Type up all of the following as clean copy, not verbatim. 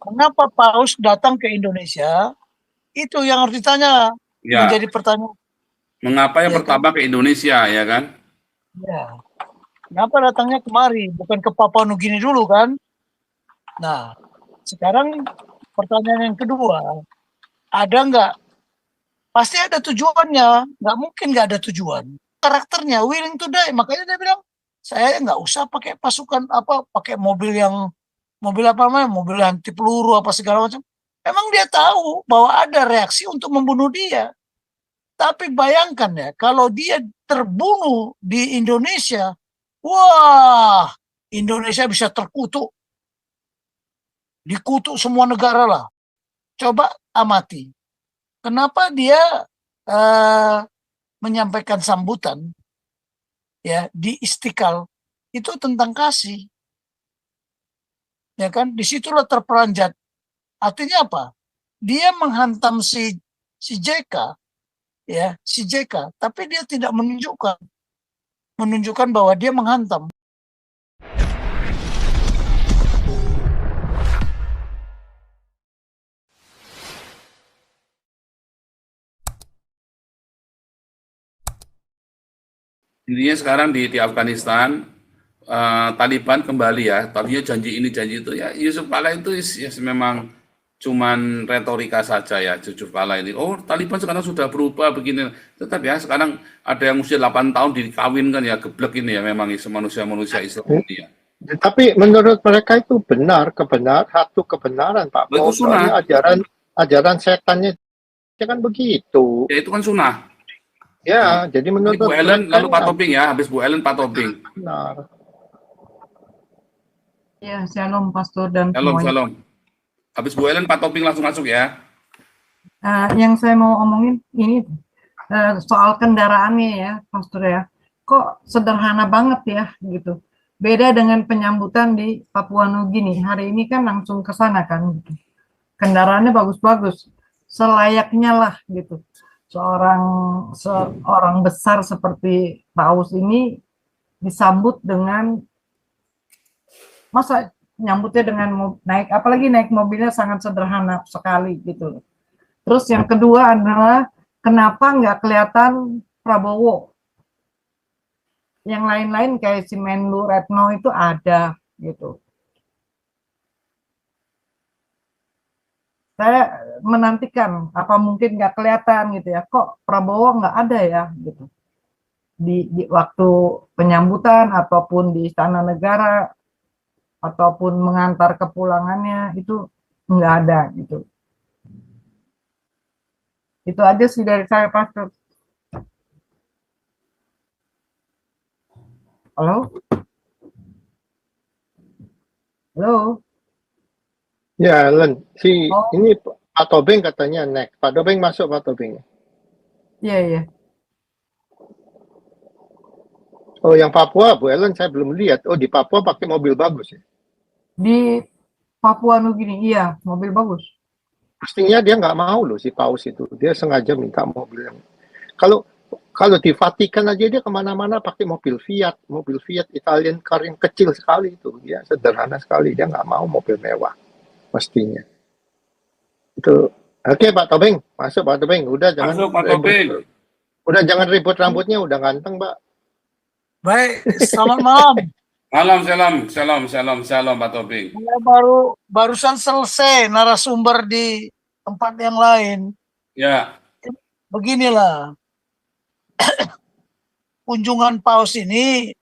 Mengapa Paus datang ke Indonesia? Itu yang harus ditanya, Ya, menjadi pertanyaan. mengapa yang Ya kan? pertama ke Indonesia, ya kan? Ya. Kenapa datangnya kemari, bukan ke Papua Nugini dulu kan? Nah, sekarang pertanyaan yang kedua, ada nggak? Pasti ada tujuannya, nggak mungkin nggak ada tujuan. Karakternya willing to die, makanya dia bilang, saya nggak usah pakai pasukan apa, pakai mobil apa namanya, mobil anti peluru apa segala macam. Emang dia tahu bahwa ada reaksi untuk membunuh dia. Tapi bayangkan ya, kalau dia terbunuh di Indonesia, wah, Indonesia bisa terkutuk, dikutuk semua negara lah. Coba amati, kenapa dia eh, menyampaikan sambutan ya di Istiqlal itu tentang kasih, ya kan? Disitulah terperanjat. Artinya apa? Dia menghantam si JK, ya si JK, tapi dia tidak menunjukkan bahwa dia menghantam. Intinya sekarang di Afghanistan, Taliban kembali ya, tadinya janji ini janji itu ya. Yusuf Kala itu ya, memang cuman retorika saja ya, Yusuf Kala ini. Oh, Taliban sekarang sudah berubah begini. Tetap ya, sekarang ada yang usia 8 tahun dikawinkan ya, geblek ini ya, memang manusia-manusia Islam ini ya. Tapi menurut mereka itu satu kebenaran Pak. Oh, itu Soalnya sunnah, ajaran setannya kan begitu. ya itu kan sunnah. Ya, jadi Ini Bu menurut Ellen, mereka lalu ini Pak Tobing ya, habis Bu Ellen Pak Tobing. benar. Ya, shalom Pastor dan Shalom, semuanya. shalom. Habis Bu Ellen Pak Tobing langsung masuk ya. Yang saya mau omongin ini soal kendaraannya ya, Pastor ya. Kok sederhana banget ya gitu. Beda dengan penyambutan di Papua Nugini. Hari ini kan langsung ke sana kan gitu. Kendaraannya bagus-bagus. Selayaknya lah gitu. Seorang besar seperti Paus ini disambut dengan, masa nyambutnya dengan naik, apalagi naik mobilnya sangat sederhana sekali gitu. Terus yang kedua adalah kenapa nggak kelihatan Prabowo? Yang lain-lain kayak si Menlu Retno itu ada gitu. Saya menantikan apa mungkin nggak kelihatan gitu ya, kok Prabowo nggak ada ya gitu di waktu penyambutan ataupun di Istana Negara ataupun mengantar kepulangannya, itu nggak ada gitu. Itu aja sih dari saya, Pastor. Halo? Halo? Ya, Len. Ini Pak Tobing katanya next. Pak Tobing masuk, Pak Tobing. Iya, iya. Oh, yang Papua, Bu Ellen saya belum lihat. Oh, di Papua pakai mobil bagus ya. Di Papua Nugini, iya, mobil bagus. Pastinya dia nggak mau loh si Paus itu. Dia sengaja minta mobil yang kalau di Vatikan aja dia kemana-mana pakai mobil Fiat Italian car yang kecil sekali itu, ya sederhana sekali. Dia nggak mau mobil mewah, mestinya. Itu oke Pak Tobing, masuk Pak Tobing. Udah jangan Masuk Pak Tobing. Udah jangan ribut rambutnya, udah ganteng Pak. Baik, selamat malam. Shalom Pak Tobing. Saya barusan selesai narasumber di tempat yang lain. Ya. Beginilah, kunjungan Paus ini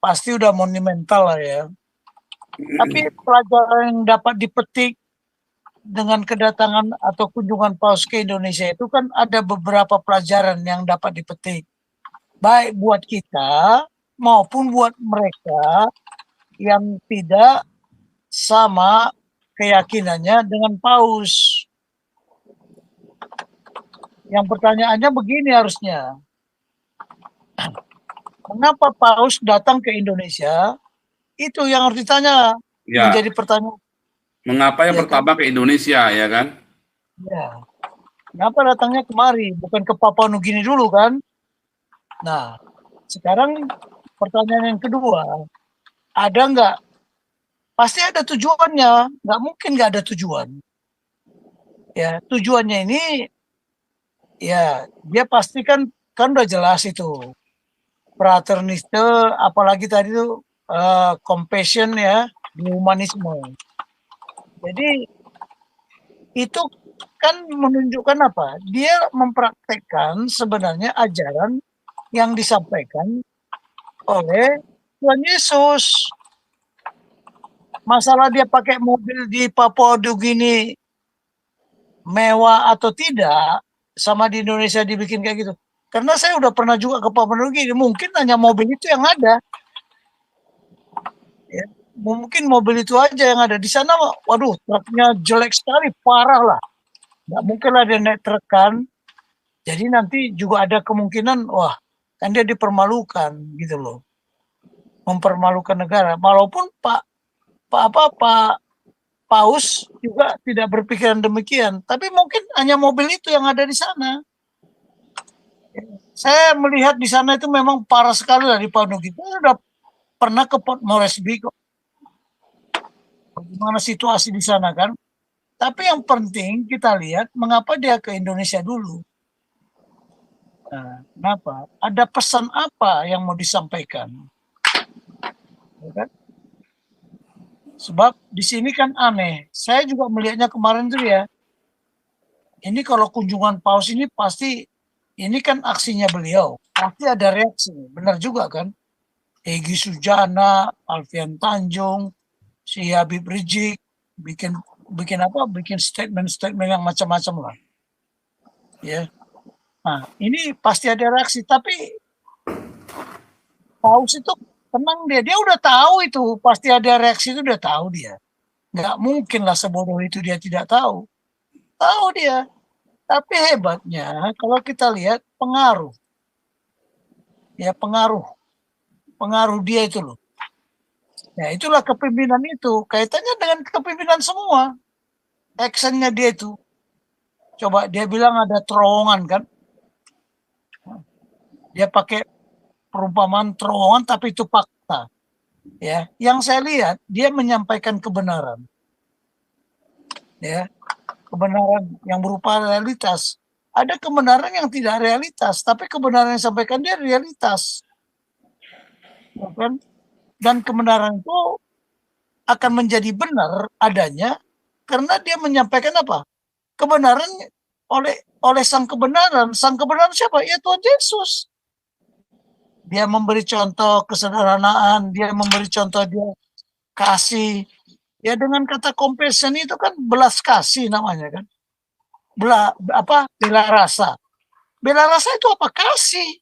pasti udah monumental lah ya. Tapi pelajaran yang dapat dipetik dengan kedatangan atau kunjungan Paus ke Indonesia itu kan ada beberapa pelajaran yang dapat dipetik. Baik buat kita maupun buat mereka yang tidak sama keyakinannya dengan Paus. Yang pertanyaannya begini harusnya. Mengapa Paus datang ke Indonesia? Itu yang harus ditanya. Ya. Menjadi pertanyaan. Mengapa yang pertama ke Indonesia, ya kan? Ya. Kenapa datangnya kemari, bukan ke Papua Nugini dulu kan? Nah, sekarang pertanyaan yang kedua, ada nggak pasti ada tujuannya, nggak mungkin nggak ada tujuan. Ya, tujuannya ini ya dia pasti kan udah jelas itu fraternisme, apalagi tadi itu compassion ya, humanisme. Jadi itu kan menunjukkan apa? Dia mempraktekkan sebenarnya ajaran yang disampaikan oleh Tuhan Yesus. Masalah dia pakai mobil di Papua Nugini mewah atau tidak, sama di Indonesia dibikin kayak gitu. Karena saya udah pernah juga ke Papua Nugini, mungkin hanya mobil itu yang ada. Ya, mungkin mobil itu aja yang ada di sana. Waduh, truknya jelek sekali, parah lah. Nggak mungkin lah dia naik truk kan. Jadi nanti juga ada kemungkinan, wah, kan dia dipermalukan gitu loh, mempermalukan negara. Walaupun Pak Paus juga tidak berpikiran demikian, tapi mungkin hanya mobil itu yang ada di sana. Saya melihat di sana itu memang parah sekali lah di Papua Nugini. Saya sudah pernah ke Port Moresby kok. Bagaimana situasi di sana kan? Tapi yang penting kita lihat mengapa dia ke Indonesia dulu. Nah, kenapa? Ada pesan apa yang mau disampaikan? Ya kan? Sebab di sini kan aneh. Saya juga melihatnya kemarin tuh ya. Ini kalau kunjungan Paus ini pasti, ini kan aksinya beliau. Pasti ada reaksi. Benar juga kan? Egy Sujana, Alfian Tanjung, si Habib Rizik, bikin statement-statement yang macam-macam lah. Ya. Nah, ini pasti ada reaksi. Tapi Paus itu tenang dia udah tahu itu, pasti ada reaksi itu udah tahu dia. Nggak mungkin lah sebodoh itu dia tidak tahu. Tahu dia. Tapi hebatnya kalau kita lihat pengaruh. Ya pengaruh dia itu loh. Ya itulah kepemimpinan itu. Kaitannya dengan kepemimpinan semua. Actionnya dia itu. Coba dia bilang ada terowongan kan. Dia pakai perumpamaan terowongan tapi itu fakta. Ya, yang saya lihat dia menyampaikan kebenaran. Ya, kebenaran yang berupa realitas. Ada kebenaran yang tidak realitas, tapi kebenaran yang disampaikan dia realitas. Bukan? Dan kebenaran itu akan menjadi benar adanya karena dia menyampaikan apa? Kebenaran oleh sang kebenaran. Sang kebenaran siapa? Ya Tuhan Yesus. Dia memberi contoh kesederhanaan, dia memberi contoh dia kasih. Ya dengan kata compassion itu kan belas kasih namanya kan. Bela rasa. Bela rasa itu apa? Kasih.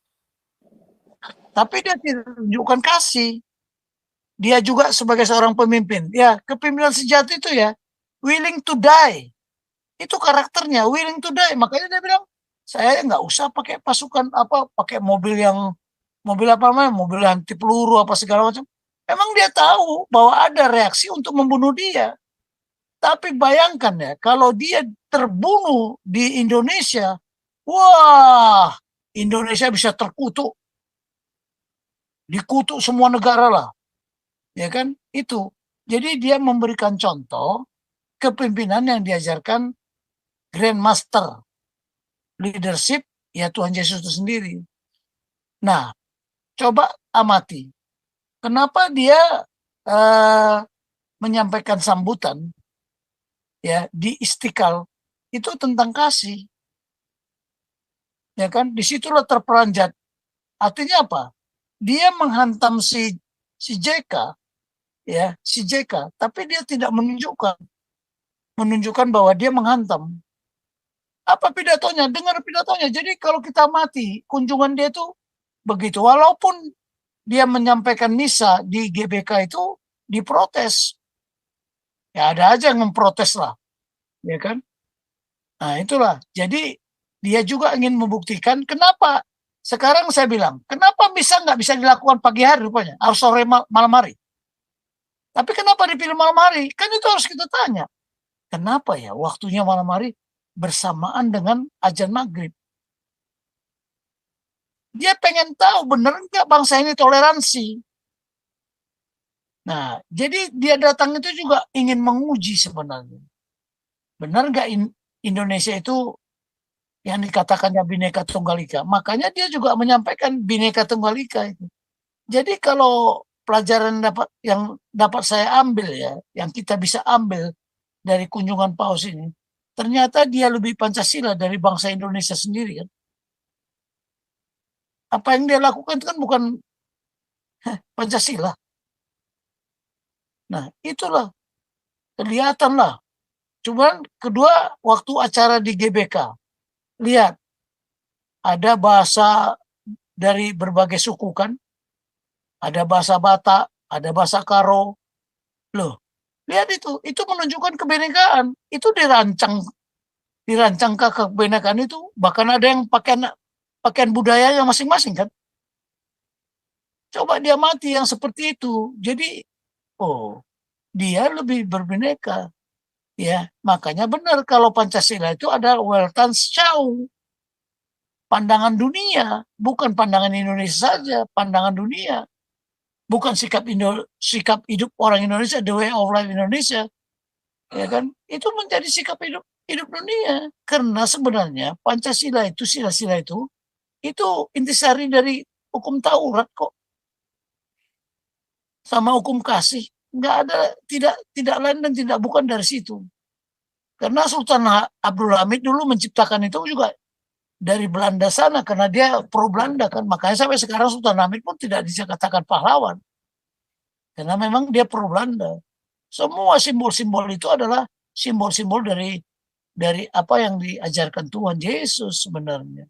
Tapi dia tidak tunjukkan kasih. Dia juga sebagai seorang pemimpin. Ya, kepemimpinan sejati itu ya willing to die. Itu karakternya, willing to die. Makanya dia bilang, saya nggak usah pakai pasukan pakai mobil apa namanya, mobil anti peluru apa segala macam. Emang dia tahu bahwa ada reaksi untuk membunuh dia. Tapi bayangkan ya, kalau dia terbunuh di Indonesia, wah, Indonesia bisa terkutuk. Dikutuk semua negara lah. Ya kan? Itu. Jadi dia memberikan contoh kepemimpinan yang diajarkan Grandmaster leadership, ya Tuhan Yesus itu sendiri. Nah, coba amati. Kenapa dia menyampaikan sambutan ya di Istiqlal itu tentang kasih, ya kan? Disitulah terperanjat. Artinya apa? Dia menghantam si JK, ya si JK, tapi dia tidak menunjukkan bahwa dia menghantam. Apa pidatonya? Dengar pidatonya. Jadi kalau kita mati kunjungan dia itu begitu. Walaupun dia menyampaikan misa di GBK itu diprotes. Ya ada aja yang memprotes lah. Ya kan? Nah itulah. Jadi dia juga ingin membuktikan kenapa. Sekarang saya bilang, kenapa nggak bisa dilakukan pagi hari rupanya? Harus sore malam hari. Tapi kenapa dipilih malam hari? Kan itu harus kita tanya. Kenapa ya waktunya malam hari bersamaan dengan azan maghrib? Dia pengen tahu benar nggak bangsa ini toleransi. Nah, jadi dia datang itu juga ingin menguji sebenarnya. Benar nggak Indonesia itu yang dikatakannya Bhinneka Tunggal Ika? Makanya dia juga menyampaikan Bhinneka Tunggal Ika itu. Jadi kalau pelajaran yang dapat saya ambil ya, yang kita bisa ambil dari kunjungan Paus ini, ternyata dia lebih Pancasila dari bangsa Indonesia sendiri kan. Apa yang dia lakukan itu kan bukan Pancasila. Nah, itulah kelihatan lah. Cuman kedua waktu acara di GBK, lihat ada bahasa dari berbagai suku kan, ada bahasa Batak, ada bahasa Karo. Loh, lihat itu menunjukkan kebinekaan. Itu dirancang ke kebinekaan itu, bahkan ada yang pakaian budayanya masing-masing kan. Coba dia mati yang seperti itu. Jadi, oh, dia lebih berbineka. Ya, makanya benar kalau Pancasila itu ada Weltanschauung, pandangan dunia, bukan pandangan Indonesia saja, pandangan dunia. Bukan sikap hidup orang Indonesia, the way of life Indonesia. Ya kan? Itu menjadi sikap hidup dunia. Karena sebenarnya Pancasila itu, sila-sila itu intisari dari hukum Taurat kok. Sama hukum kasih. Nggak ada, tidak lain dan tidak bukan dari situ. Karena Sultan Abdul Hamid dulu menciptakan itu juga dari Belanda sana, karena dia pro Belanda kan. Makanya sampai sekarang Sultan Hamid pun tidak dikatakan pahlawan. Karena memang dia pro Belanda. Semua simbol-simbol itu adalah simbol-simbol dari apa yang diajarkan Tuhan Yesus sebenarnya.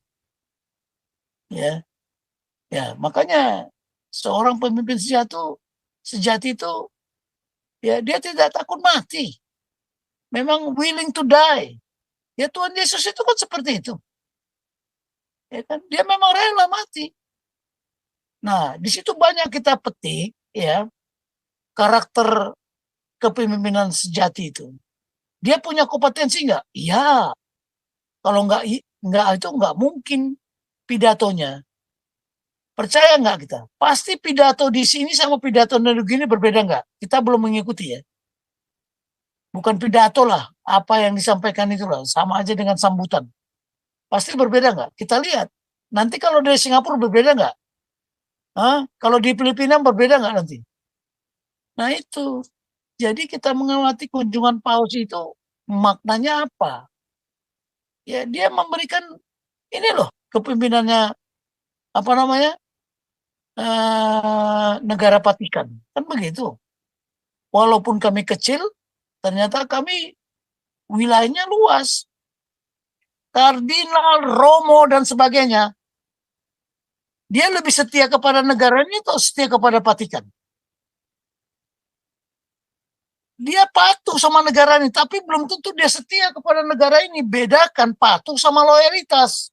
Ya. Ya, makanya seorang pemimpin sejati itu ya dia tidak takut mati. Memang willing to die. Ya Tuhan Yesus itu kan seperti itu. Ya kan? Dia memang rela mati. Nah, di situ banyak kita petik ya karakter kepemimpinan sejati itu. Dia punya kompetensi nggak? Iya. Kalau nggak itu nggak mungkin pidatonya. Percaya nggak kita? Pasti pidato di sini sama pidato di gini berbeda nggak? Kita belum mengikuti ya. Bukan pidato lah, apa yang disampaikan itulah sama aja dengan sambutan. Pasti berbeda nggak? Kita lihat. Nanti kalau dari Singapura berbeda nggak? Kalau di Filipina berbeda nggak nanti? Nah itu. Jadi kita mengamati kunjungan Paus itu maknanya apa? Ya dia memberikan ini loh kepemimpinannya apa namanya negara Vatikan kan begitu. Walaupun kami kecil, ternyata kami wilayahnya luas. Kardinal, Romo dan sebagainya. Dia lebih setia kepada negaranya atau setia kepada Vatikan? Dia patuh sama negara ini, tapi belum tentu dia setia kepada negara ini. Bedakan patuh sama loyalitas.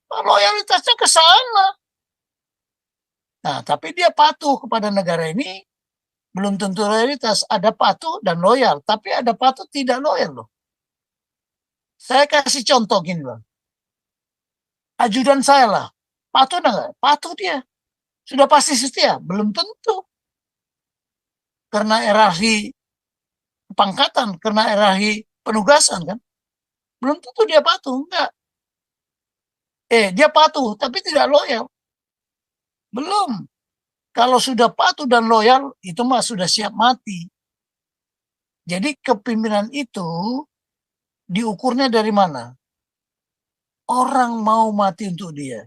Loyalitasnya ke sana. Nah, tapi dia patuh kepada negara ini, belum tentu loyalitas. Ada patuh dan loyal, tapi ada patuh tidak loyal loh. Saya kasih contoh gini loh. Ajudan saya lah, patuh enggak? Patuh dia. Sudah pasti setia? Belum tentu. Karena hierarki pangkatan, karena hierarki penugasan kan. Belum tentu dia patuh, enggak. Dia patuh, tapi tidak loyal. Belum. Kalau sudah patuh dan loyal, itu mah sudah siap mati. Jadi kepemimpinan itu diukurnya dari mana? Orang mau mati untuk dia.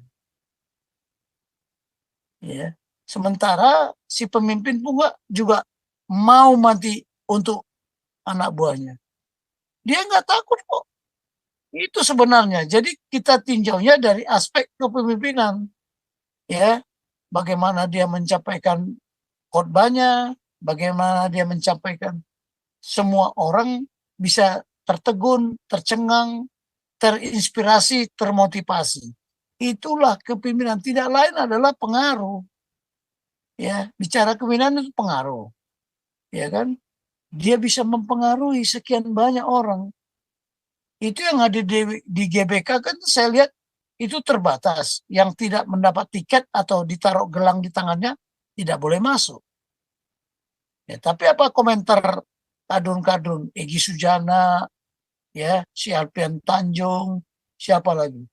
Ya. Sementara si pemimpin pun juga mau mati untuk anak buahnya. Dia nggak takut kok. Itu sebenarnya. Jadi kita tinjaunya dari aspek kepemimpinan. Ya. Bagaimana dia mencapaikan khotbahnya, bagaimana dia mencapaikan semua orang bisa tertegun, tercengang, terinspirasi, termotivasi. Itulah kepemimpinan. Tidak lain adalah pengaruh. Ya, bicara kepemimpinan itu pengaruh. Ya kan? Dia bisa mempengaruhi sekian banyak orang. Itu yang ada di GBK kan saya lihat itu terbatas. Yang tidak mendapat tiket atau ditaruh gelang di tangannya tidak boleh masuk. Ya, tapi apa komentar kadrun-kadrun Egy Sujana, ya, si Alfian Tanjung, siapa lagi?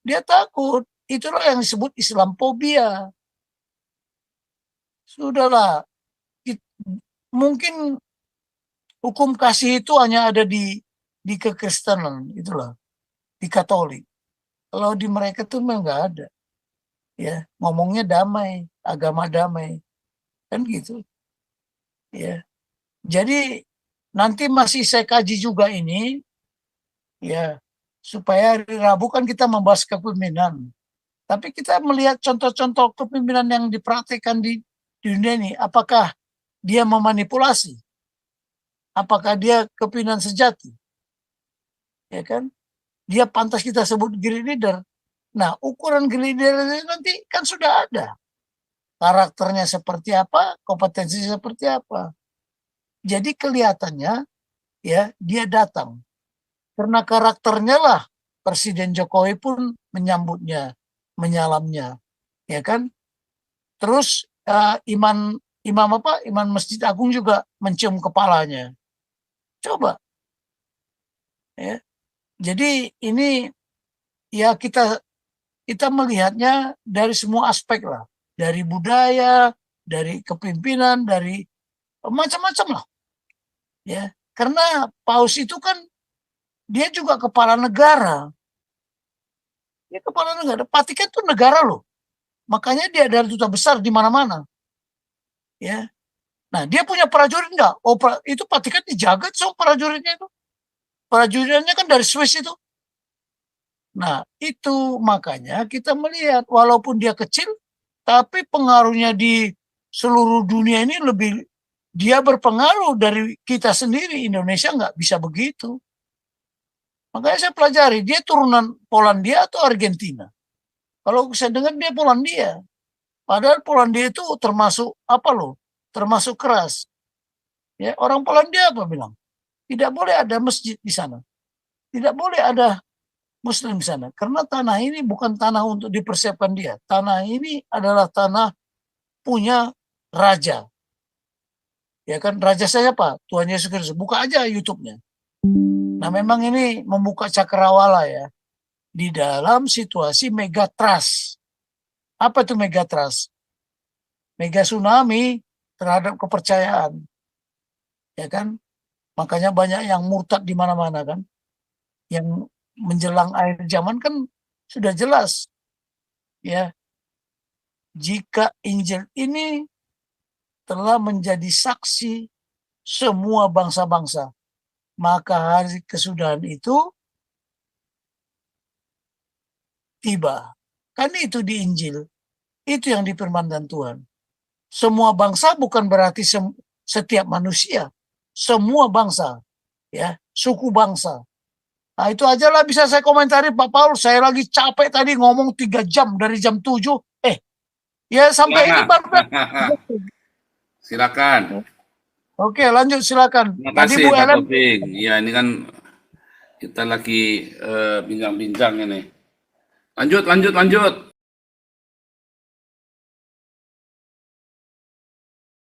Dia takut. Itulah yang disebut Islamophobia. Sudahlah, mungkin hukum kasih itu hanya ada di kekristenan, itulah, di Katolik. Kalau di mereka tuh memang nggak ada. Ya, ngomongnya damai, agama damai. Kan gitu. Ya. Jadi nanti masih saya kaji juga ini, ya, supaya hari Rabu kan kita membahas kepemimpinan. Tapi kita melihat contoh-contoh kepemimpinan yang dipraktikkan di dunia ini, apakah dia memanipulasi? Apakah dia kepemimpinan sejati? Ya kan? Dia pantas kita sebut great leader. Nah, ukuran great leader nanti kan sudah ada. Karakternya seperti apa, kompetensinya seperti apa. Jadi kelihatannya, ya, dia datang. Karena karakternya lah Presiden Jokowi pun menyambutnya, menyalamnya, ya kan? Terus imam Masjid Agung juga mencium kepalanya. Coba, ya. Jadi ini ya kita melihatnya dari semua aspek lah, dari budaya, dari kepemimpinan, dari macam-macam lah, ya. Karena Paus itu kan dia juga kepala negara. Dia kepala negara. Vatikan itu negara loh. Makanya dia ada duta besar di mana-mana. Ya. Nah, dia punya prajurit enggak? Oh, itu Vatikan dijaga sama prajuritnya itu. Prajuritnya kan dari Swiss itu. Nah, itu makanya kita melihat walaupun dia kecil, tapi pengaruhnya di seluruh dunia ini lebih, dia berpengaruh dari kita sendiri. Indonesia nggak bisa begitu. Makanya saya pelajari, dia turunan Polandia atau Argentina. Kalau saya dengar dia Polandia. Padahal Polandia itu termasuk apa loh? Termasuk keras. Ya, orang Polandia apa bilang? Tidak boleh ada masjid di sana. Tidak boleh ada Muslim di sana. Karena tanah ini bukan tanah untuk dipersiapkan dia. Tanah ini adalah tanah punya raja. Ya kan, raja saya apa? Tuhan Yesus Kristus. Buka aja YouTube-nya. Nah, memang ini membuka cakrawala ya. Di dalam situasi megatrust. Apa itu megatrust? Mega tsunami terhadap kepercayaan. Ya kan? Makanya banyak yang murtad di mana-mana kan. Yang menjelang akhir zaman kan sudah jelas. Ya. Jika Injil ini telah menjadi saksi semua bangsa-bangsa, maka hari kesudahan itu tiba. Kan itu di Injil. Itu yang difirmankan Tuhan. Semua bangsa bukan berarti setiap manusia. Semua bangsa. Ya, suku bangsa. Nah, itu aja lah bisa saya komentari Pak Paul. Saya lagi capek tadi ngomong 3 jam dari jam 7. Ya sampai ini baru. Silakan. Oke, lanjut silakan. Terima Tadi kasih Bu Pak Ellen. Topik. Ya, ini kan kita lagi bincang-bincang ini. Lanjut.